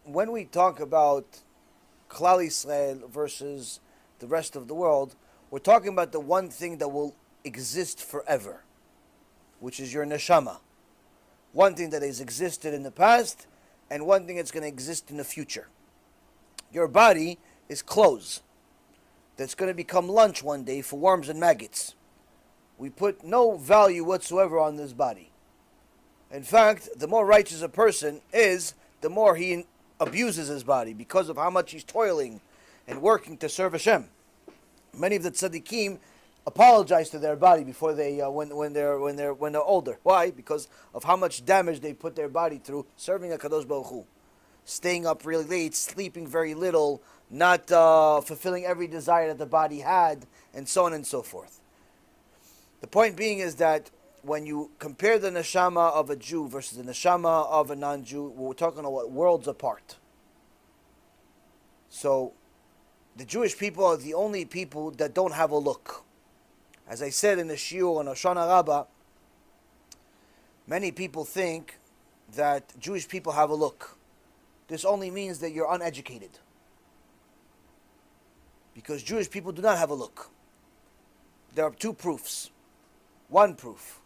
when we talk about Klal Yisrael versus the rest of the world, we're talking about the one thing that will exist forever, which is your neshama. One thing that has existed in the past, and one thing that's going to exist in the future. Your body is clothes that's going to become lunch one day for worms and maggots. We put no value whatsoever on this body. In fact, the more righteous a person is, the more he abuses his body because of how much he's toiling and working to serve Hashem. Many of the tzaddikim apologize to their body before they when they're older. Why? Because of how much damage they put their body through serving HaKadosh Baruch Hu, staying up really late, sleeping very little, not fulfilling every desire that the body had, and so on and so forth. The point being is that when you compare the neshama of a Jew versus the neshama of a non-Jew, we're talking about worlds apart. So, the Jewish people are the only people that don't have a look. As I said in the shiur on Hoshana Rabbah, many people think that Jewish people have a look. This only means that you're uneducated. Because Jewish people do not have a look. There are two proofs. One proof.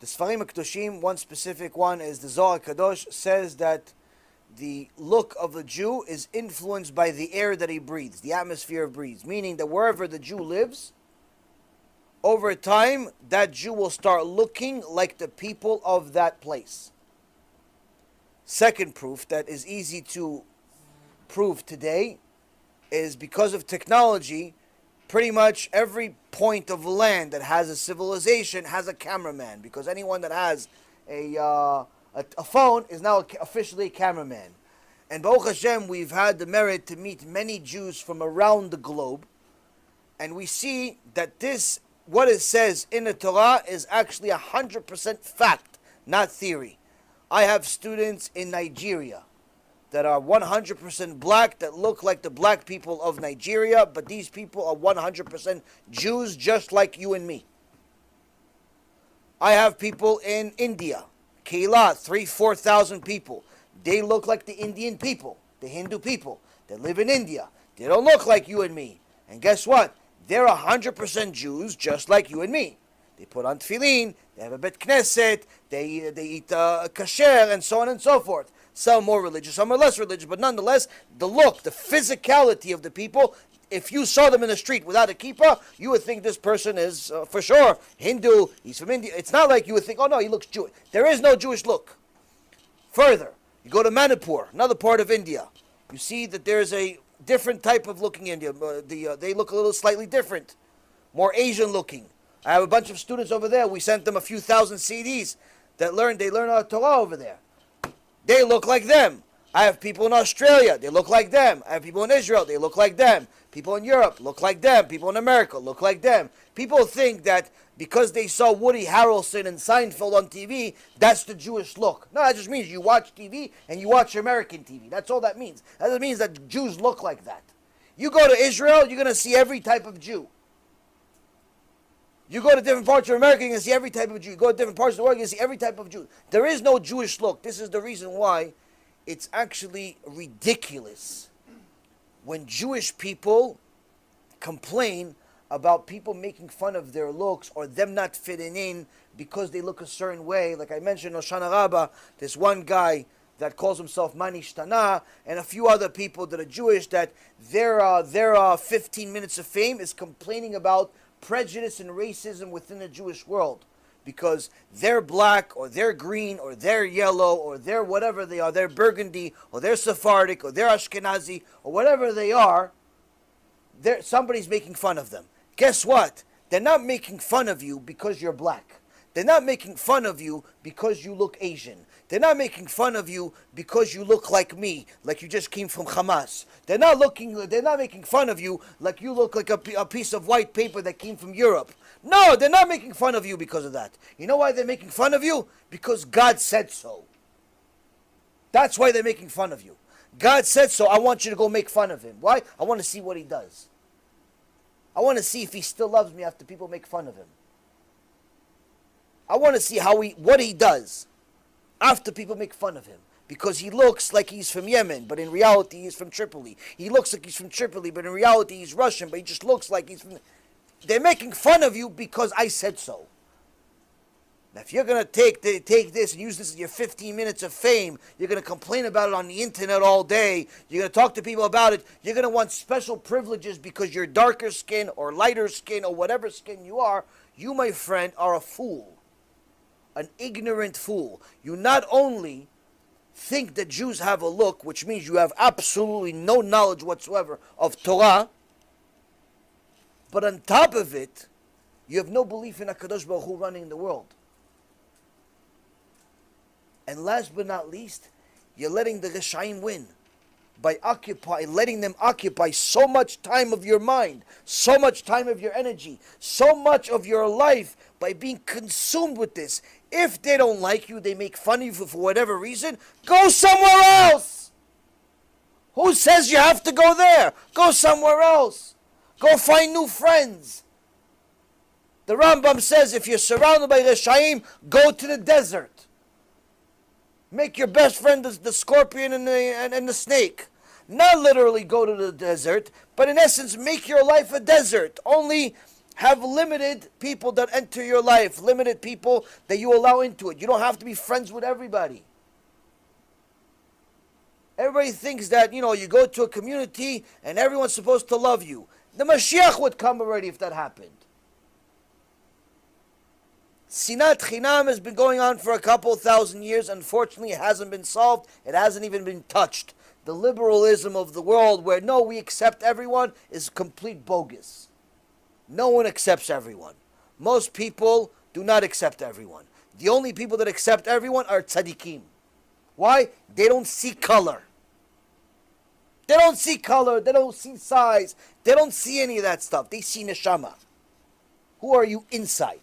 The Sfarim HaKadoshim, one specific one is the Zohar Kadosh, says that the look of a Jew is influenced by the air that he breathes, the atmosphere he breathes. Meaning that wherever the Jew lives, over time, that Jew will start looking like the people of that place. Second proof that is easy to prove today is because of technology, pretty much every point of land that has a civilization has a cameraman, because anyone that has a phone is now officially a cameraman. And Baruch Hashem, we've had the merit to meet many Jews from around the globe, and we see that this, what it says in the Torah, is actually 100% fact, not theory. I have students in Nigeria that are 100% black, that look like the black people of Nigeria, but these people are 100% Jews, just like you and me. I have people in India, Keilah, 3,000-4,000 people. They look like the Indian people, the Hindu people. They live in India. They don't look like you and me. And guess what? They're 100% Jews, just like you and me. They put on tefillin, they have a bet knesset, they eat kasher, and so on and so forth. Some more religious, some are less religious, but nonetheless, the look, the physicality of the people, if you saw them in the street without a kippah, you would think this person is, for sure, Hindu, he's from India. It's not like you would think, oh no, he looks Jewish. There is no Jewish look. Further, you go to Manipur, another part of India. You see that there's a different type of looking India. They look a little slightly different, more Asian looking. I have a bunch of students over there. We sent them a few thousand CDs that they learn our Torah over there. They look like them. I have people in Australia. They look like them. I have people in Israel. They look like them. People in Europe look like them. People in America look like them. People think that because they saw Woody Harrelson and Seinfeld on TV, that's the Jewish look. No, that just means you watch TV and you watch American TV. That's all that means. That doesn't mean that Jews look like that. You go to Israel, you're going to see every type of Jew. You go to different parts of America, you're going to see every type of Jew. You go to different parts of the world, you're going to see every type of Jew. There is no Jewish look. This is the reason why it's actually ridiculous when Jewish people complain about people making fun of their looks or them not fitting in because they look a certain way. Like I mentioned, Hoshana Rabbah, this one guy that calls himself Manishtana, and a few other people that are Jewish, that their 15 minutes of fame is complaining about prejudice and racism within the Jewish world, because they're black or they're green or they're yellow or they're whatever they are, they're burgundy or they're Sephardic or they're Ashkenazi or whatever they are, somebody's making fun of them. Guess what? They're not making fun of you because you're black. They're not making fun of you because you look Asian. They're not making fun of you because you look like me, like you just came from Hamas. They're not making fun of you like you look like a piece of white paper that came from Europe. No, they're not making fun of you because of that. You know why they're making fun of you? Because God said so. That's why they're making fun of you. God said so. I want you to go make fun of him. Why? I want to see what he does. I want to see if he still loves me after people make fun of him. I want to see what he does after people make fun of him. because he looks like he's from Yemen, but in reality he's from Tripoli. He looks like he's from Tripoli, but in reality he's Russian, but he just looks like he's from... They're making fun of you because I said so. Now, if you're going to take this and use this as your 15 minutes of fame, you're going to complain about it on the internet all day, you're going to talk to people about it, you're going to want special privileges because you're darker skin or lighter skin or whatever skin you are, you, my friend, are a fool. An ignorant fool. You not only think that Jews have a look, which means you have absolutely no knowledge whatsoever of Torah, but on top of it, you have no belief in HaKadosh Baruch Hu running the world. And last but not least, you're letting the Reshaim win by letting them occupy so much time of your mind, so much time of your energy, so much of your life by being consumed with this. If they don't like you, they make fun of you for whatever reason, go somewhere else. Who says you have to go there? Go somewhere else. Go find new friends. The Rambam says if you're surrounded by Reshaim, go to the desert. Make your best friend the scorpion and the snake. Not literally go to the desert, but in essence make your life a desert. Only have limited people that enter your life, limited people that you allow into it. You don't have to be friends with everybody. Everybody thinks that, you go to a community and everyone's supposed to love you. The Mashiach would come already if that happened. Sinat Chinam has been going on for a couple thousand years. Unfortunately, it hasn't been solved. It hasn't even been touched. The liberalism of the world where, no, we accept everyone is complete bogus. No one accepts everyone. Most people do not accept everyone. The only people that accept everyone are tzaddikim. Why? They don't see color. They don't see color. They don't see size. They don't see any of that stuff. They see neshama. Who are you inside?